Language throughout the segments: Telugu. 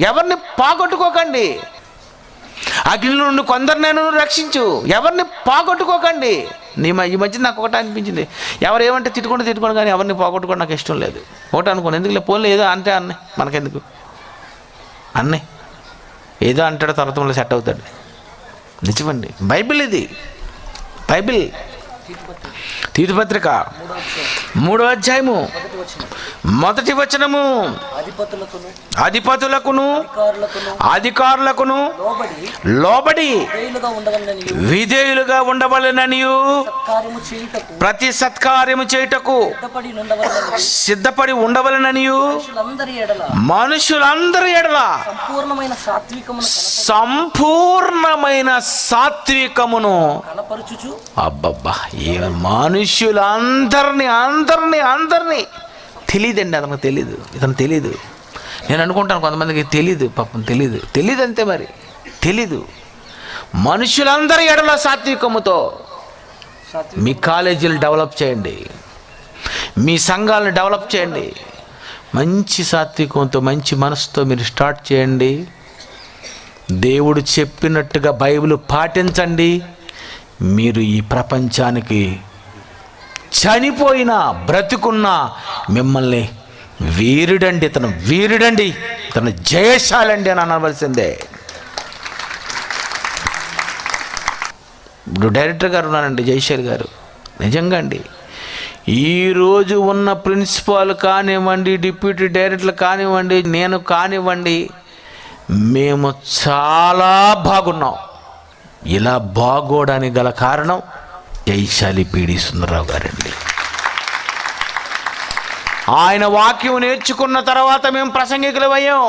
ఎవరిని పోగొట్టుకోకండి. అగ్ని నుండి కొందరినైనా రక్షించు, ఎవరిని పోగొట్టుకోకండి. ఈ మధ్య నాకు ఒకటి అనిపించింది, ఎవరు ఏమంటే తిట్టుకోండి కానీ ఎవరిని పోగొట్టుకోవడం నాకు ఇష్టం లేదు. ఒకటి అనుకోండి, ఎందుకులే పోన్లే ఏదో అంటే అన్నీ మనకెందుకు అన్నీ ఏదో అంటాడు, తర్వాత మళ్ళీ సెట్ అవుతాడు. నిజమండి, బైబిల్ ఇది, బైబిల్. తీతుపత్రిక 3వ అధ్యాయము 1వ వచనము, అధిపతులకును అధికారులకును లోబడి విధేయులుగా ఉండవలెననియు ప్రతి సత్కార్యము చేయుటకు సిద్ధపడి ఉండవలెననియు మనుషులందరి ఎడల సంపూర్ణమైన సాత్వికమును అబ్బబ్బా, మనుషులందరినీ తెలియదండి. అతనికి తెలీదు, ఇతను తెలీదు. నేను అనుకుంటాను కొంతమందికి తెలీదు, పాపం తెలీదు అంతే. మరి తెలీదు. మనుషులందరి ఎడల సాత్వికముతో మీ కాలేజీలు డెవలప్ చేయండి, మీ సంఘాలను డెవలప్ చేయండి. మంచి సాత్వికంతో మంచి మనసుతో మీరు స్టార్ట్ చేయండి. దేవుడు చెప్పినట్టుగా బైబిల్ పాటించండి. మీరు ఈ ప్రపంచానికి చనిపోయినా బ్రతుకున్నా మిమ్మల్ని వీరుడండి, ఇతను జయశాలండి అని అనవలసిందే. ఇప్పుడు డైరెక్టర్ గారు ఉన్నారండి, జయశాలి గారు. నిజంగా అండి, ఈరోజు ఉన్న ప్రిన్సిపాల్ కానివ్వండి, డిప్యూటీ డైరెక్టర్లు కానివ్వండి, నేను కానివ్వండి, మేము చాలా బాగున్నాం. ఇలా బాగోడానికి గల కారణం జయశాలి పిడి సుందరరావు గారండి. ఆయన వాక్యం నేర్చుకున్న తర్వాత మేము ప్రసంగికులమయ్యాం.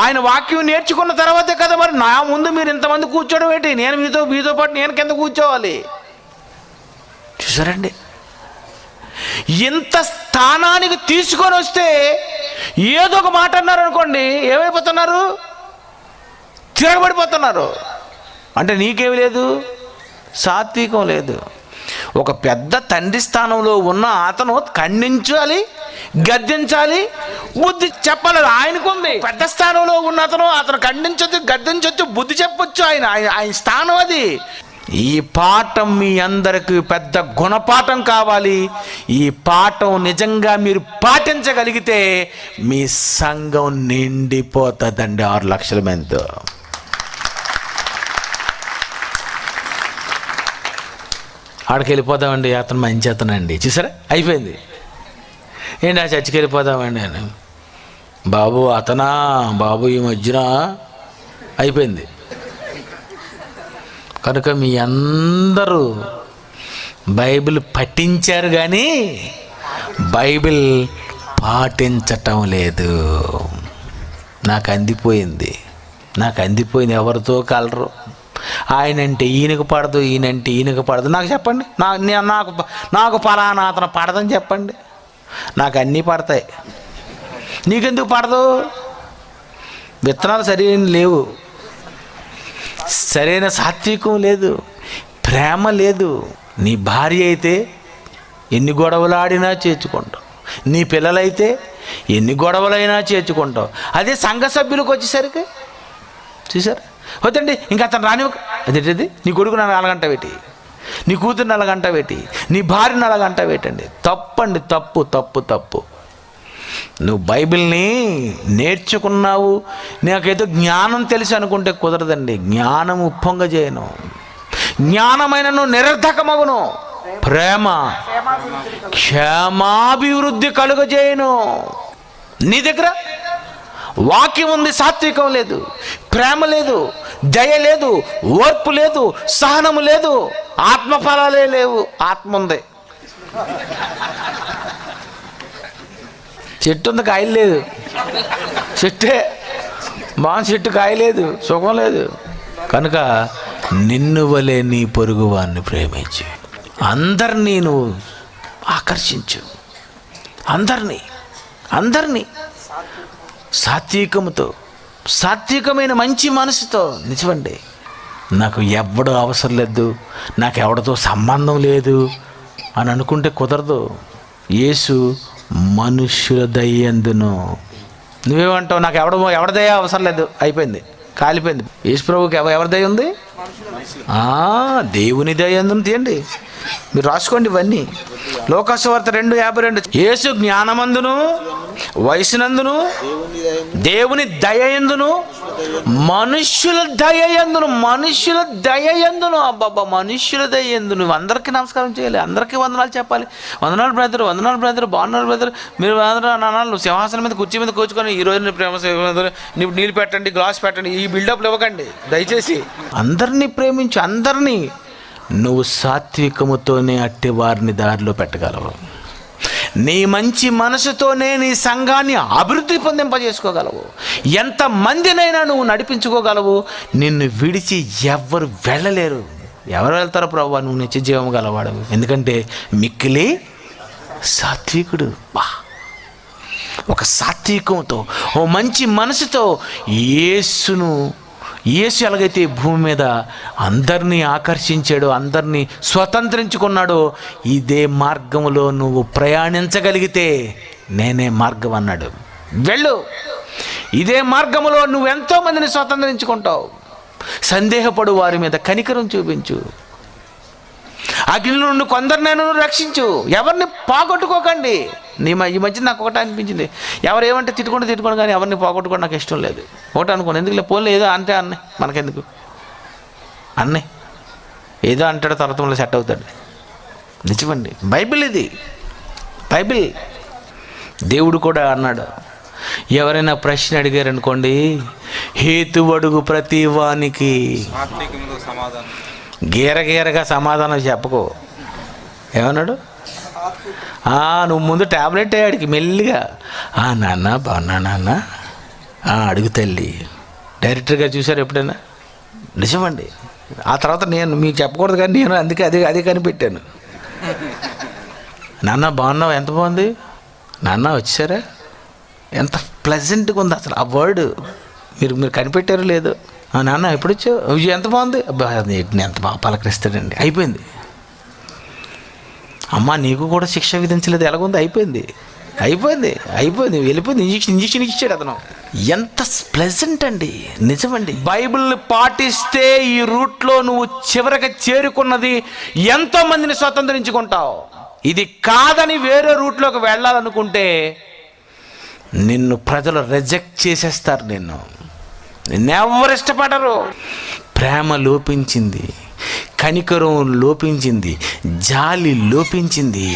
ఆయన వాక్యం నేర్చుకున్న తర్వాతే కదా మరి నా ముందు మీరు ఇంతమంది కూర్చోవడం ఏంటి? నేను మీతో పాటు నేను కింద కూర్చోవాలి. చూసారండి, ఇంత స్థానానికి తీసుకొని వస్తే ఏదో ఒక మాట అన్నారు అనుకోండి, ఏమైపోతున్నారు? తిరగబడిపోతున్నారు. అంటే నీకేమి లేదు, సాత్వికం లేదు. ఒక పెద్ద తండ్రి స్థానంలో ఉన్న అతను ఖండించాలి, గద్దించాలి, బుద్ధి చెప్పాలి. ఆయనకుంది. పెద్ద స్థానంలో ఉన్న అతను ఖండించొచ్చు, గద్దించొచ్చు, బుద్ధి చెప్పొచ్చు. ఆయన స్థానం అది. ఈ పాఠం మీ అందరికీ పెద్ద గుణపాఠం కావాలి. ఈ పాఠం నిజంగా మీరు పాటించగలిగితే మీ సంఘం నిండిపోతుందండి 6 లక్షల మందితో. ఆడికి వెళ్ళిపోదామండి, అతను మంచి అతనండి, చూసారా అయిపోయింది. ఏంటి ఆ చర్చికి వెళ్ళిపోదామండి అని, బాబు ఈ మధ్యన అయిపోయింది. కనుక మీ అందరూ బైబిల్ పఠించారు కానీ బైబిల్ పాటించటం లేదు. నాకు అందిపోయింది. ఎవరితో కలరు. ఆయనంటే ఈయనకు పడదు, ఈయనంటే ఈయనకు పడదు. నాకు చెప్పండి, నాకు పలానా అతను పడదని చెప్పండి. నాకు అన్నీ పడతాయి, నీకెందుకు పడదు? విత్తనాలు సరైన లేవు, సరైన సాత్వికం లేదు, ప్రేమ లేదు. నీ భార్య అయితే ఎన్ని గొడవలు ఆడినా చేర్చుకుంటావు, నీ పిల్లలైతే ఎన్ని గొడవలైనా చేర్చుకుంటావు. అదే సంఘ సభ్యులకు వచ్చేసరికి చూసారు వద్దండి, ఇంకా అతను రానివ్వక, అదేంటిది నీ కొడుకు నన్ను అలాగంట పెట్టి, నీ కూతురు అలాగంట పెట్టి, నీ భార్యను అలాగంట పెట్టండి. తప్పండి, తప్పు. నువ్వు బైబిల్ని నేర్చుకున్నావు, నాకేదో జ్ఞానం తెలిసి అనుకుంటే కుదరదండి. జ్ఞానం ఉప్పొంగజేయను, జ్ఞానమైనను నిరర్ధకమగును, ప్రేమ క్షేమాభివృద్ధి కలుగజేయను. నీ దగ్గర వాక్యం ఉంది, సాత్వికం లేదు, ప్రేమ లేదు, దయ లేదు, ఓర్పు లేదు, సహనము లేదు, ఆత్మఫలాలే లేవు. ఆత్మ ఉంది, చెట్టు ఉంది, కాయలు లేదు. చెట్టే చెట్టు కాయ లేదు, సుఖం లేదు. కనుక నిన్ను వలె నీ పొరుగు వారిని ప్రేమించు, అందరినీ నువ్వు ఆకర్షించు, అందరినీ సాత్వికముతో, సాత్వికమైన మంచి మనసుతో. నిజమండి, నాకు ఎవడు అవసరం లేదు, నాకు ఎవరితో సంబంధం లేదు అని అనుకుంటే కుదరదు. యేసు మనుష్యుల దయ్యందును నువ్వేమంటావు? నాకు ఎవరిదయ అవసరం లేదు, అయిపోయింది, కాలిపోయింది. యేసు ప్రభువుకి ఎవరి దయ ఉంది? దేవుని దయ ఎందుకు తీయండి, మీరు రాసుకోండి ఇవన్నీ. లోకసువార్త 2:52, యేసు జ్ఞానమందును వయసునందును దేవుని దయ ఎందును మనుష్యుల దయ ఎందును. మనుష్యుల దయ ఎందును. అబ్బాబ్బా, మనుష్యుల దయ ఎందు. నువ్వు అందరికీ నమస్కారం చేయాలి, అందరికీ వందనాలు చెప్పాలి. వందనాలు బ్రదర్, వందనాలు బ్రదర్, బాగున్నారు బ్రదర్, మీరు నాన్న నువ్వు సింహాసనం మీద కుర్చీ మీద కూర్చుకొని ఈరోజు ప్రేమ నువ్వు నీళ్ళు పెట్టండి, గ్లాస్ పెట్టండి, ఈ బిల్డప్లు ఇవ్వకండి దయచేసి. అందరినీ ప్రేమించు, అందరినీ. నువ్వు సాత్వికముతోనే అట్టి వారిని దారిలో పెట్టగలవు. నీ మంచి మనసుతోనే నీ సంఘాన్ని అభివృద్ధి పొందింపజేసుకోగలవు. ఎంతమందినైనా నువ్వు నడిపించుకోగలవు. నిన్ను విడిచి ఎవ్వరు వెళ్ళలేరు. ఎవరు వెళ్తారో ప్రభువా? నువ్వు నిత్య జీవం గలవాడు. ఎందుకంటే మిక్కిలి సాత్వికుడు. ఒక సాత్వికంతో, ఓ మంచి మనసుతో యేసు ఎలాగైతే భూమి మీద అందరినీ ఆకర్షించాడో, అందరినీ స్వతంత్రించుకున్నాడో, ఇదే మార్గంలో నువ్వు ప్రయాణించగలిగితే నేనే మార్గం అన్నాడు. వెళ్ళు, ఇదే మార్గంలో నువ్వు ఎంతో మందిని స్వతంత్రించుకుంటావు. సందేహపడు వారి మీద కనికరం చూపించు. అగ్ని నుండి కొందరినైనా రక్షించు. ఎవరిని పోగొట్టుకోకండి. ఈ మధ్య నాకు ఒకటి అనిపించింది, ఎవరు ఏమంటే తిట్టుకోండి కానీ ఎవరిని పోగొట్టుకోవడం నాకు ఇష్టం లేదు. ఒకటి అనుకోండి, ఎందుకులే పోలే, ఏదో అంటే అన్నయ్య, మనకెందుకు అన్నయ్య ఏదో అంటాడు, తర్వాత సెట్ అవుతాడు. నిజమండి, బైబిల్ ఇది, బైబిల్. దేవుడు కూడా అన్నాడు, ఎవరైనా ప్రశ్న అడిగారు అనుకోండి, హేతువడుగు ప్రతి వానికి గీరగీరగా సమాధానం చెప్పకు. ఏమన్నాడు? నువ్వు ముందు ట్యాబ్లెట్ అడిగి మెల్లిగా, నాన్న బాగున్నా నాన్న, అడుగు తల్లి. డైరెక్టర్గా చూశారు ఎప్పుడైనా? నిజమండి. ఆ తర్వాత నేను మీకు చెప్పకూడదు కానీ నేను అందుకే అదే కనిపెట్టాను. నాన్న బాగున్నావు, ఎంత బాగుంది నాన్న, వచ్చారా, ఎంత ప్లెజెంట్గా ఉంది అసలు ఆ వర్డ్. మీరు కనిపెట్టారు లేదు? నాన్న ఎప్పుడు వచ్చావు, ఎంత బాగుంది, అబ్బా ఎంత బాగా పలకరిస్తాడండి. అయిపోయింది. అమ్మ నీకు కూడా శిక్ష విధించలేదు, ఎలాగుంది, అయిపోయింది. వెళ్ళిపోయింది. ఇంజక్షన్ ఇచ్చాడు అతను. ఎంత ప్లెజెంట్ అండి. నిజమండి. బైబిల్ని పాటిస్తే ఈ రూట్లో నువ్వు చివరికి చేరుకున్నది ఎంతో మందిని స్వతంత్రించుకుంటావు. ఇది కాదని వేరే రూట్లోకి వెళ్ళాలనుకుంటే నిన్ను ప్రజలు రిజెక్ట్ చేసేస్తారు. నిన్నెవ్వరు ఇష్టపడరు. ప్రేమ లోపించింది, కనికరం లోపించింది, జాలి లోపించింది,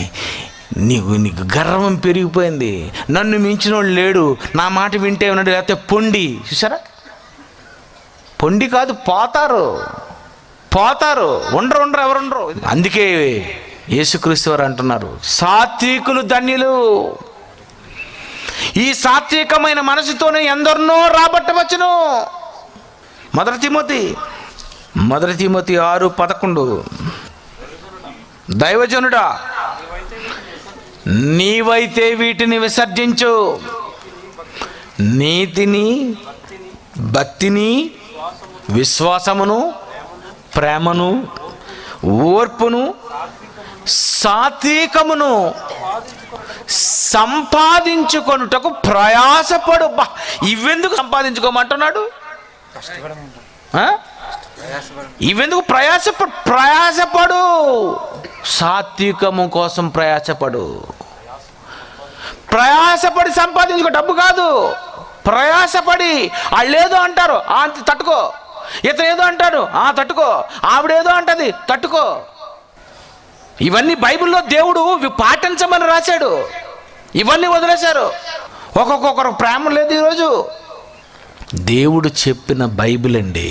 నీకు గర్వం పెరిగిపోయింది. నన్ను మించిన వాడు లేడు, నా మాట వింటే ఉన్నాడు, లేకపోతే పొండి. చూసారా, పొండి కాదు, పోతారు, ఉండరు, ఎవరుండరు. అందుకే యేసుక్రీస్తు వారు అంటున్నారు, సాత్వికులు ధన్యులు. ఈ సాత్వికమైన మనసుతోనే ఎందరినో రాబట్టవచ్చును. మొదటి తిమోతి 6:11, దైవజనుడా నీవైతే వీటిని విసర్జించు, నీతిని, భక్తిని, విశ్వాసమును, ప్రేమను, ఓర్పును, సాత్వికమును సంపాదించుకొనుటకు ప్రయాసపడు. ఇవెందుకు సంపాదించుకోమంటున్నాడు? ఇవెందుకు ప్రయాసపడు. సాత్వికము కోసం ప్రయాసపడి సంపాదించుకో. డబ్బు కాదు, ప్రయాసపడి. వాళ్ళు ఏదో అంటారు, తట్టుకో. ఇతను ఏదో అంటాడు, తట్టుకో. ఆవిడేదో అంటది, తట్టుకో. ఇవన్నీ బైబిల్లో దేవుడు పాటించమని రాశాడు. ఇవన్నీ వదిలేశారు. ఒక్కొక్కరు ప్రేమ లేదు ఈరోజు. దేవుడు చెప్పిన బైబిల్ అండి.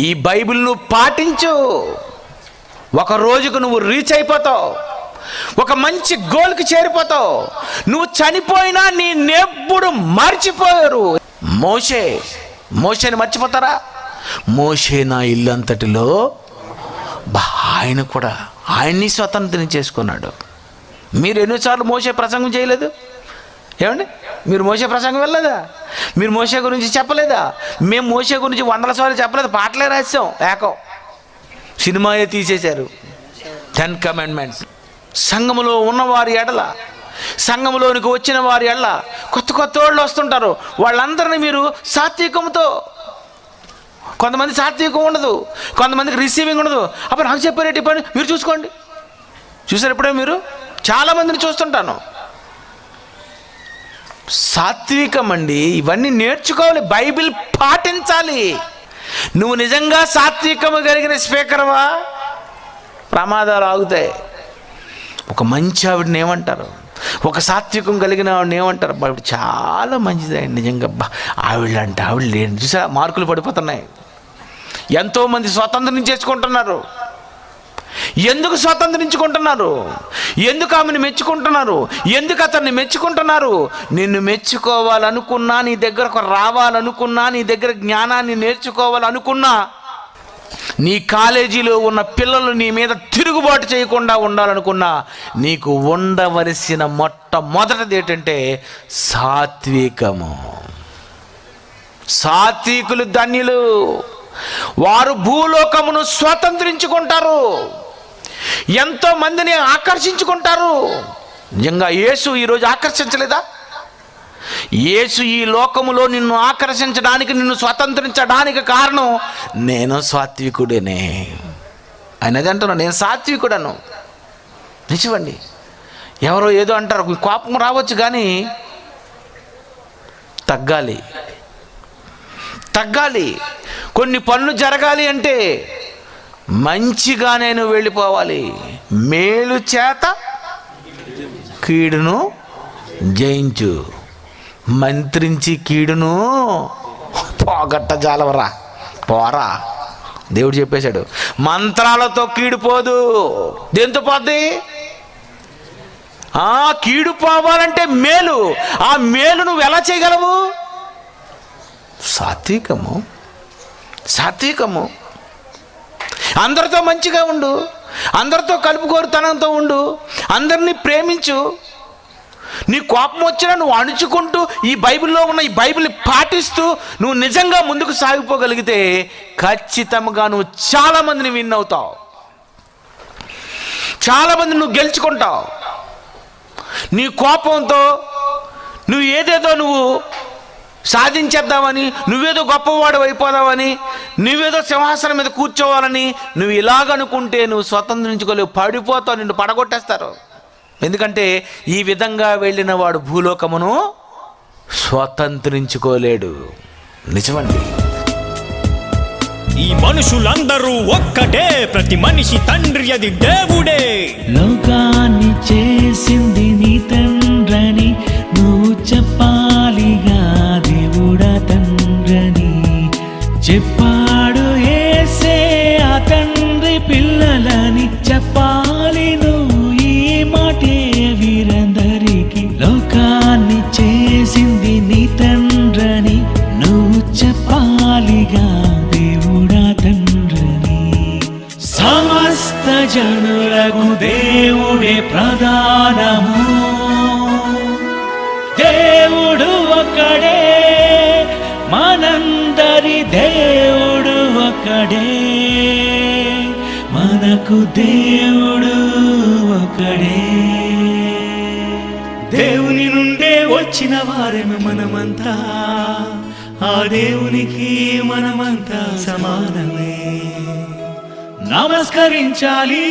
ఈ బైబిల్ నువ్వు పాటించు, ఒక రోజుకు నువ్వు రీచ్ అయిపోతావు, ఒక మంచి గోల్కి చేరిపోతావు. నువ్వు చనిపోయినా నిన్నెప్పుడు మర్చిపోయారు. మోషేని మర్చిపోతారా? మోషే నా ఇల్లంతటిలో ఆయన కూడా ఆయన్ని స్వతంత్రం చేసుకున్నాడు. మీరు ఎన్నిసార్లు మోషే ప్రసంగం చేయలేదు? ఏమండి, మీరు మోషే ప్రసంగం వెళ్ళలేదా? మీరు మోషే గురించి చెప్పలేదా? మేము మోషే గురించి 100 సార్లు చెప్పలేదు, పాటలే రాసాం. ఏకం సినిమాయే తీసేశారు. 10 కమాండ్మెంట్స్. సంఘములో ఉన్నవారి ఎడల సంఘంలోనికి వచ్చిన వారి ఎల్ల కొత్త కొత్త వాళ్ళు వస్తుంటారు. వాళ్ళందరినీ మీరు సాత్వికంతో, కొంతమంది సాత్వికం ఉండదు, కొంతమందికి రిసీవింగ్ ఉండదు. అప్పుడు నాకు చెప్పారేటి పని మీరు చూసుకోండి. చూసారు ఎప్పుడే మీరు? చాలామందిని చూస్తుంటాను. సాత్వికం అండి, ఇవన్నీ నేర్చుకోవాలి, బైబిల్ పాటించాలి. నువ్వు నిజంగా సాత్వికము కలిగిన స్పీకర్వా, ప్రమాదాలు ఆగుతాయి. ఒక మంచి ఆవిడని ఏమంటారు, ఒక సాత్వికం కలిగిన ఆవిడని ఏమంటారు, ఆవిడ చాలా మంచిది నిజంగా, ఆవిడ లేని చూసా మార్కులు పడిపోతున్నాయి. ఎంతోమంది స్వతంత్రించేసుకుంటున్నారు. ఎందుకు స్వతంత్రించుకుంటున్నారు? ఎందుకు ఆమెను మెచ్చుకుంటున్నారు? ఎందుకు అతన్ని మెచ్చుకుంటున్నారు? నిన్ను మెచ్చుకోవాలనుకున్నా, నీ దగ్గరకు రావాలనుకున్నా, నీ దగ్గర జ్ఞానాన్ని నేర్చుకోవాలనుకున్నా, నీ కాలేజీలో ఉన్న పిల్లలు నీ మీద తిరుగుబాటు చేయకుండా ఉండాలనుకున్నా, నీకు ఉండవలసిన మొట్టమొదటిది ఏంటంటే సాత్వికము. సాత్వికులు ధన్యులు, వారు భూలోకమును స్వతంత్రించుకుంటారు, ఎంతో మందిని ఆకర్షించుకుంటారు. నిజంగా యేసు ఈరోజు ఆకర్షించలేదా? యేసు ఈ లోకములో నిన్ను ఆకర్షించడానికి, నిన్ను స్వతంత్రించడానికి కారణం నేను సాత్వికుడేనే. ఆయన అదే అంటున్నాను, నేను సాత్వికుడను. నిజమండి. ఎవరో ఏదో అంటారు, కోపం రావచ్చు కానీ తగ్గాలి. కొన్ని పనులు జరగాలి అంటే మంచిగా నేను వెళ్ళిపోవాలి. మేలు చేత కీడును జయించు, మంత్రించి కీడును పోగొట్ట జాలవరా, పోరా. దేవుడు చెప్పేశాడు, మంత్రాలతో కీడు పోదు. దేంతో పోద్ది? కీడు పోవాలంటే మేలు. ఆ మేలు నువ్వు ఎలా చేయగలవు? సాత్వికము. అందరితో మంచిగా ఉండు, అందరితో కలుపుకోరుతనంతో ఉండు, అందరినీ ప్రేమించు. నీ కోపం వచ్చినా నువ్వు అణుచుకుంటూ ఈ బైబిల్లో ఉన్న ఈ బైబిల్ని పాటిస్తూ నువ్వు నిజంగా ముందుకు సాగిపోగలిగితే ఖచ్చితంగా నువ్వు చాలామందిని విన్ అవుతావు, చాలామందిని నువ్వు గెలుచుకుంటావు. నీ కోపంతో నువ్వు ఏదేదో నువ్వు సాధించేద్దామని, నువ్వేదో గొప్పవాడు అయిపోదామని, నువ్వేదో సింహాసనం మీద కూర్చోవాలని నువ్వు ఇలాగనుకుంటే నువ్వు స్వతంత్రించుకోలేవు, పడిపోతావు, నిన్ను పడగొట్టేస్తారు. ఎందుకంటే ఈ విధంగా వెళ్ళిన వాడు భూలోకమును స్వతంత్రించుకోలేడు. నిజమండి. ఈ మనుషులందరూ ఒక్కటే, ప్రతి మనిషి తండ్రి అది దేవుడే. లోకాన్ని చేసింది నీ తండ్రని నువ్వు చెప్పాలిగా, దేవుడా తండ్రని చెప్పాడు యేసే ఆ తండ్రి పిల్లలని చెప్పాలి నువ్వు ఈ మాటే వీరందరికీ. లోకాన్ని చేసింది నీ తండ్రని నువ్వు చెప్పాలిగా, దేవుడా తండ్రని. సమస్త జనులకు దేవుడే ప్రధానము, దేవుడు ఒకడే, మనందరి దేవుడు ఒకడే, మనకు దేవుడు ఒకడే. దేవుని నుండే వచ్చిన వారేమి మనమంతా, ఆ దేవునికి మనమంతా సమానమే. నమస్కరించాలి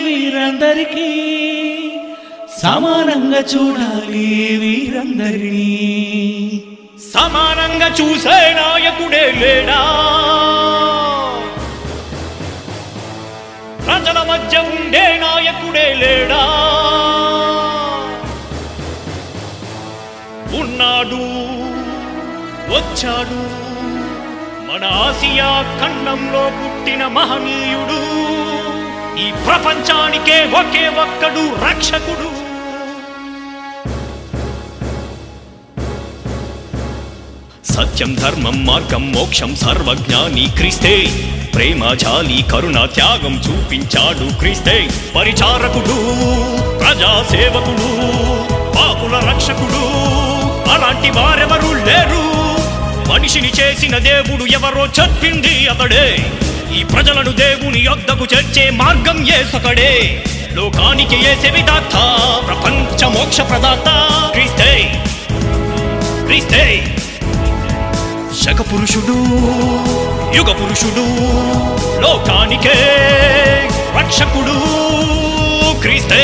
వీరందరికీ, సమానంగా చూడాలి వీరందరినీ. సమానంగా చూసే నాయకుడే లేడా? ప్రజల మధ్య ఉండే నాయకుడే లేడా? ఉన్నాడు, వచ్చాడు, మన ఆసియా ఖండంలో పుట్టిన మహనీయుడు, ఈ ప్రపంచానికే ఒకే ఒక్కడు రక్షకుడు. సత్యం, ధర్మం, మార్గం, మోక్షం, సర్వజ్ఞాని క్రీస్తే. ప్రేమ, జాలి, కరుణ, త్యాగం చూపించాడు క్రీస్తే. పరిచారకుడు, ప్రజా సేవకుడు, పాపుల రక్షకుడు, అలాంటి వారెవరూ లేరు. మనిషిని చేసిన దేవుడు ఎవరో చెప్పింది అతడే. ఈ ప్రజలను దేవుని యొద్దకు చేర్చే మార్గం యేసొకడే. లోకానికి యేసే విధాత ప్రపంచ మోక్ష ప్రదాత క్రీస్తే క్రీస్తే శక పురుషుడు యుగ పురుషుడు లోకానికే రక్షకుడు క్రీస్తే